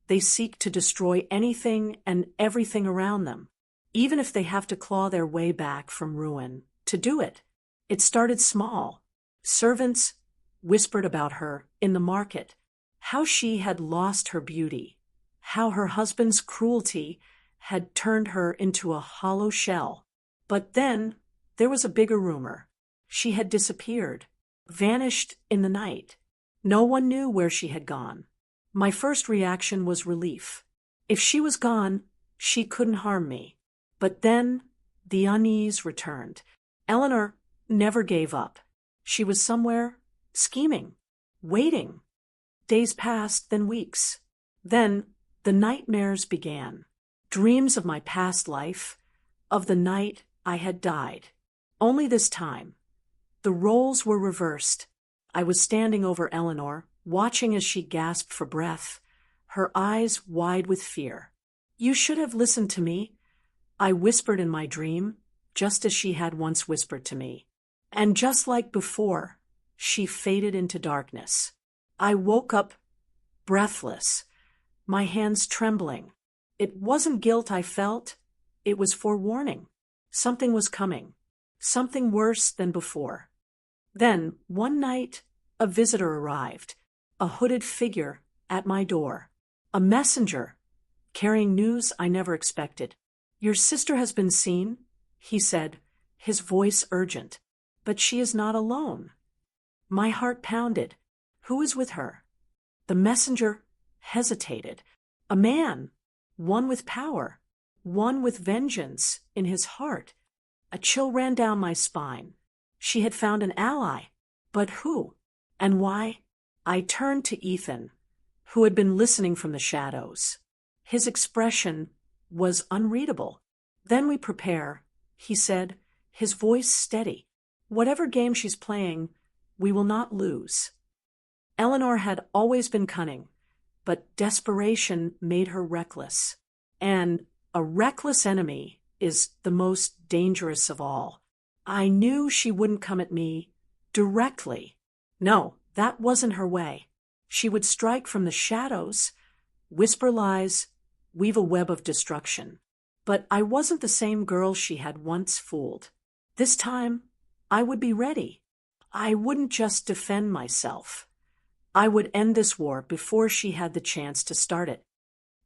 they seek to destroy anything and everything around them, even if they have to claw their way back from ruin to do it. It started small. Servants whispered about her in the market, how she had lost her beauty, how her husband's cruelty had turned her into a hollow shell. But then there was a bigger rumor. She had disappeared, vanished in the night. No one knew where she had gone. My first reaction was relief. If she was gone, she couldn't harm me. But then the unease returned. Eleanor never gave up. She was somewhere, scheming, waiting. Days passed, then weeks. Then the nightmares began. Dreams of my past life, of the night I had died. Only this time, the roles were reversed. I was standing over Eleanor, watching as she gasped for breath, her eyes wide with fear. "You should have listened to me," I whispered in my dream, just as she had once whispered to me. And just like before, she faded into darkness. I woke up breathless, my hands trembling. It wasn't guilt I felt, it was forewarning. Something was coming, something worse than before. Then, one night, a visitor arrived, a hooded figure at my door, a messenger, carrying news I never expected. "Your sister has been seen," he said, his voice urgent. "But she is not alone." My heart pounded. Who is with her? The messenger hesitated. A man, one with power, one with vengeance in his heart. A chill ran down my spine. She had found an ally. But who? And why? I turned to Ethan, who had been listening from the shadows. His expression was unreadable. "Then we prepare," he said, his voice steady. "Whatever game she's playing, we will not lose." Eleanor had always been cunning, but desperation made her reckless. And a reckless enemy is the most dangerous of all. I knew she wouldn't come at me directly. No, that wasn't her way. She would strike from the shadows, whisper lies, weave a web of destruction. But I wasn't the same girl she had once fooled. This time, I would be ready. I wouldn't just defend myself. I would end this war before she had the chance to start it.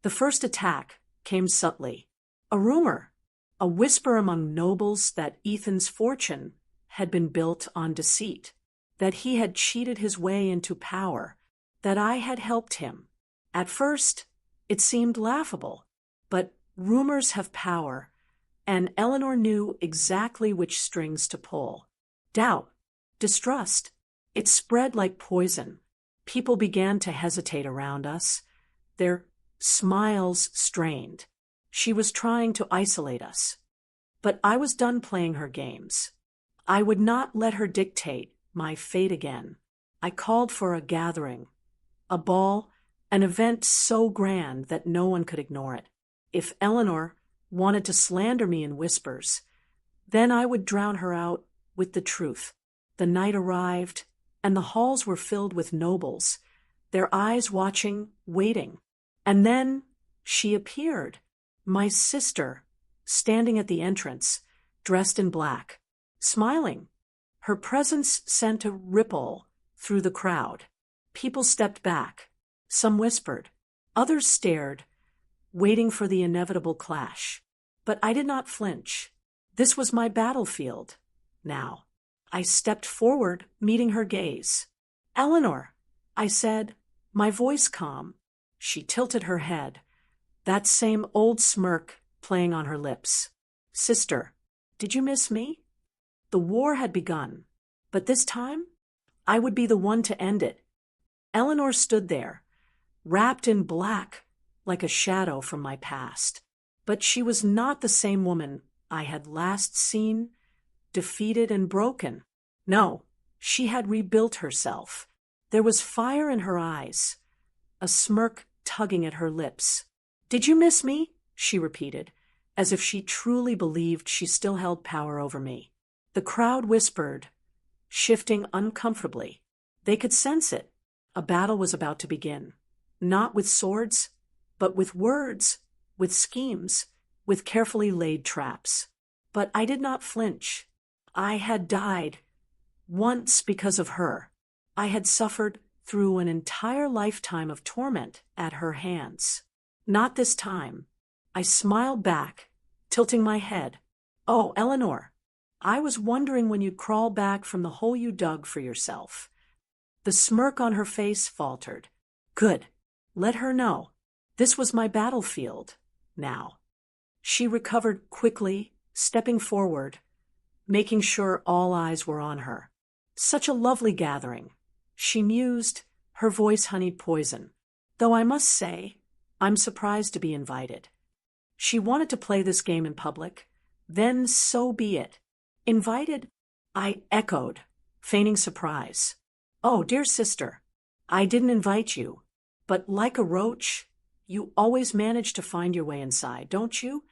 The first attack came subtly. A rumor, a whisper among nobles that Ethan's fortune had been built on deceit, that he had cheated his way into power, that I had helped him. At first, it seemed laughable, but rumors have power, and Eleanor knew exactly which strings to pull. Doubt, distrust, it spread like poison. People began to hesitate around us, their smiles strained. She was trying to isolate us. But I was done playing her games. I would not let her dictate my fate again. I called for a gathering, a ball, an event so grand that no one could ignore it. If Eleanor wanted to slander me in whispers, then I would drown her out with the truth. The night arrived, and the halls were filled with nobles, their eyes watching, waiting. And then she appeared, my sister, standing at the entrance, dressed in black, smiling. Her presence sent a ripple through the crowd. People stepped back. Some whispered. Others stared, waiting for the inevitable clash. But I did not flinch. This was my battlefield. Now, I stepped forward, meeting her gaze. "Eleanor," I said, my voice calm. She tilted her head, that same old smirk playing on her lips. "Sister, did you miss me?" The war had begun, but this time, I would be the one to end it. Eleanor stood there, wrapped in black, like a shadow from my past. But she was not the same woman I had last seen, defeated and broken. No, she had rebuilt herself. There was fire in her eyes, a smirk tugging at her lips. "Did you miss me?" she repeated, as if she truly believed she still held power over me. The crowd whispered, shifting uncomfortably. They could sense it. A battle was about to begin. Not with swords, but with words, with schemes, with carefully laid traps. But I did not flinch. I had died once because of her. I had suffered through an entire lifetime of torment at her hands. Not this time. I smiled back, tilting my head. "Oh, Eleanor, I was wondering when you'd crawl back from the hole you dug for yourself." The smirk on her face faltered. Good. Let her know. This was my battlefield, now. She recovered quickly, stepping forward, making sure all eyes were on her. "Such a lovely gathering," she mused, her voice honeyed poison. "Though I must say, I'm surprised to be invited." She wanted to play this game in public. Then so be it. "Invited?" I echoed, feigning surprise. "Oh, dear sister, I didn't invite you. But like a roach, you always manage to find your way inside, don't you?"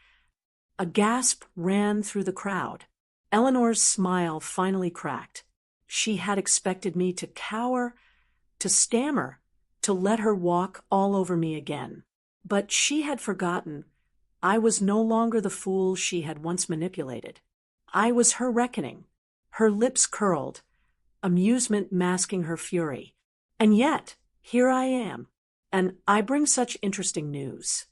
A gasp ran through the crowd. Eleanor's smile finally cracked. She had expected me to cower, to stammer, to let her walk all over me again. But she had forgotten I was no longer the fool she had once manipulated. I was her reckoning. Her lips curled, amusement masking her fury. And yet, here I am, and I bring such interesting news.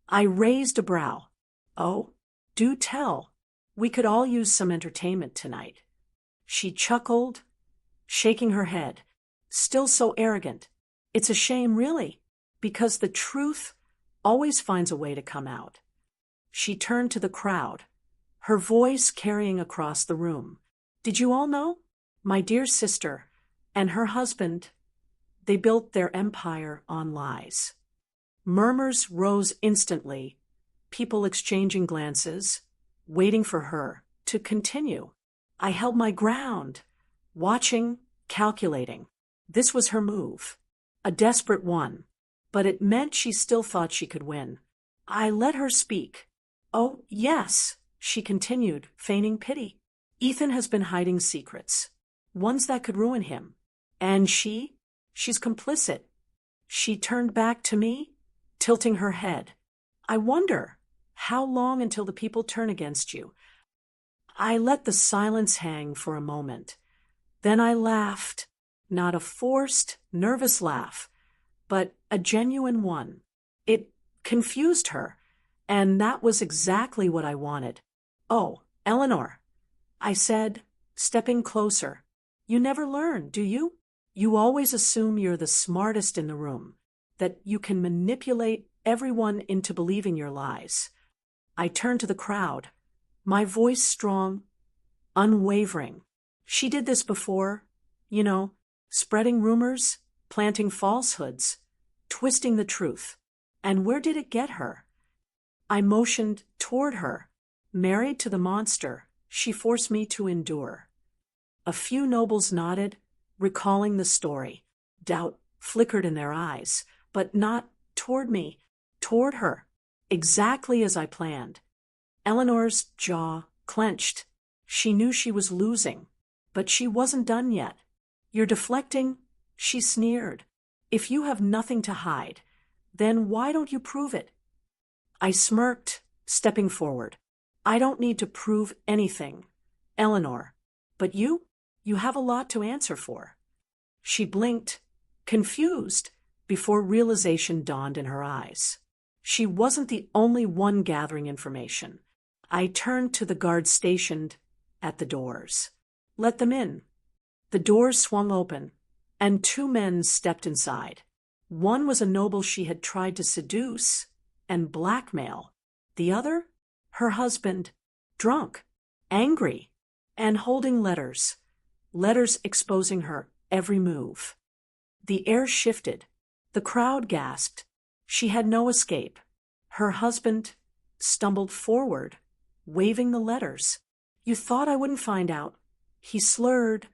I raised a brow. "Oh, do tell. We could all use some entertainment tonight." She chuckled, shaking her head. "Still so arrogant. It's a shame, really, because the truth always finds a way to come out." She turned to the crowd, her voice carrying across the room. "Did you all know? My dear sister and her husband, they built their empire on lies." Murmurs rose instantly, people exchanging glances, waiting for her to continue. I held my ground, watching, calculating. This was her move, a desperate one, but it meant she still thought she could win. I let her speak. "Oh, yes," she continued, feigning pity. "Ethan has been hiding secrets, ones that could ruin him. And she's complicit." She turned back to me, tilting her head. "I wonder, how long until the people turn against you?" I let the silence hang for a moment. Then I laughed, not a forced, nervous laugh, but a genuine one. It confused her, and that was exactly what I wanted. "Oh, Eleanor," I said, stepping closer. "You never learn, do you? You always assume you're the smartest in the room, that you can manipulate everyone into believing your lies." I turned to the crowd, my voice strong, unwavering. "She did this before, spreading rumors, planting falsehoods, twisting the truth. And where did it get her?" I motioned toward her. "Married to the monster she forced me to endure." A few nobles nodded, recalling the story. Doubt flickered in their eyes, but not toward me, toward her, exactly as I planned. Eleanor's jaw clenched. She knew she was losing, but she wasn't done yet. "You're deflecting," she sneered. "If you have nothing to hide, then why don't you prove it?" I smirked, stepping forward. "I don't need to prove anything, Eleanor. But you have a lot to answer for." She blinked, confused, before realization dawned in her eyes. She wasn't the only one gathering information. I turned to the guards stationed at the doors. "Let them in." The doors swung open, and two men stepped inside. One was a noble she had tried to seduce and blackmail. The other, her husband, drunk, angry, and holding letters exposing her every move. The air shifted. The crowd gasped. She had no escape. Her husband stumbled forward, waving the letters. You thought I wouldn't find out. He slurred,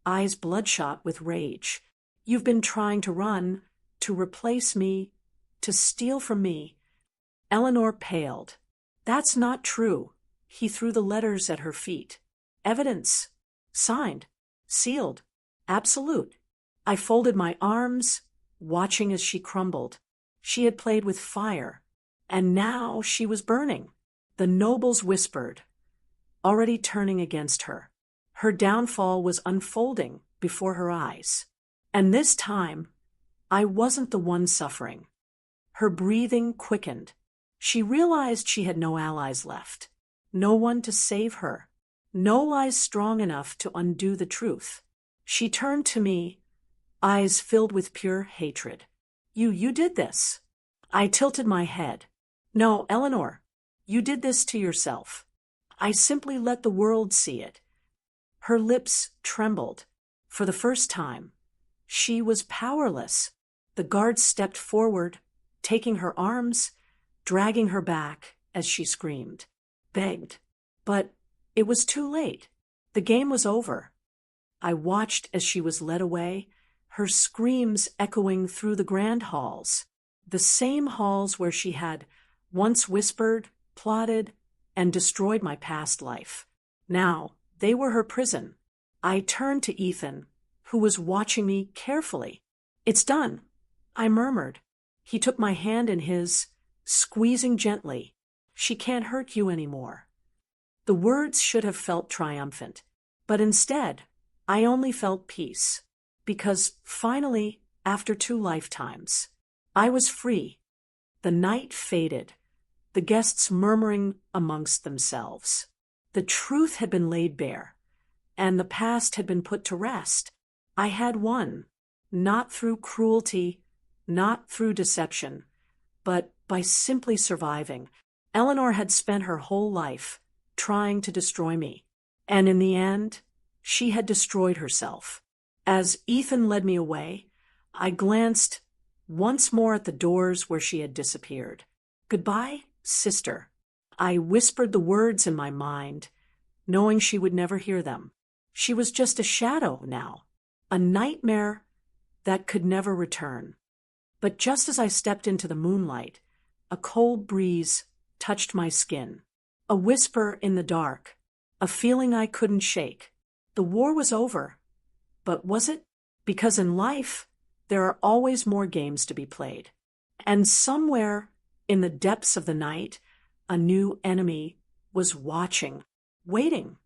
eyes bloodshot with rage. You've been trying to run, to replace me, to steal from me. Eleanor paled. That's not true. He threw the letters at her feet. Evidence. Signed. Sealed. Absolute. I folded my arms, watching as she crumbled. She had played with fire, and now she was burning. The nobles whispered, already turning against her. Her downfall was unfolding before her eyes. And this time, I wasn't the one suffering. Her breathing quickened. She realized she had no allies left, no one to save her, no lies strong enough to undo the truth. She turned to me, eyes filled with pure hatred. You did this. I tilted my head. No, Eleanor, you did this to yourself. I simply let the world see it. Her lips trembled. For the first time, she was powerless. The guards stepped forward, taking her arms, dragging her back as she screamed, begged. But it was too late. The game was over. I watched as she was led away, her screams echoing through the grand halls, the same halls where she had once whispered, plotted, and destroyed my past life. Now, they were her prison. I turned to Ethan, who was watching me carefully. It's done, I murmured. He took my hand in his, squeezing gently. She can't hurt you anymore. The words should have felt triumphant, but instead, I only felt peace, because finally, after 2 lifetimes, I was free. The night faded, the guests murmuring amongst themselves. The truth had been laid bare, and the past had been put to rest. I had won, not through cruelty, not through deception, but by simply surviving. Eleanor had spent her whole life trying to destroy me, and in the end, she had destroyed herself. As Ethan led me away, I glanced once more at the doors where she had disappeared. Goodbye, sister. I whispered the words in my mind, knowing she would never hear them. She was just a shadow now, a nightmare that could never return. But just as I stepped into the moonlight, a cold breeze touched my skin. A whisper in the dark, a feeling I couldn't shake. The war was over. But was it? Because in life, there are always more games to be played. And somewhere in the depths of the night, a new enemy was watching, waiting.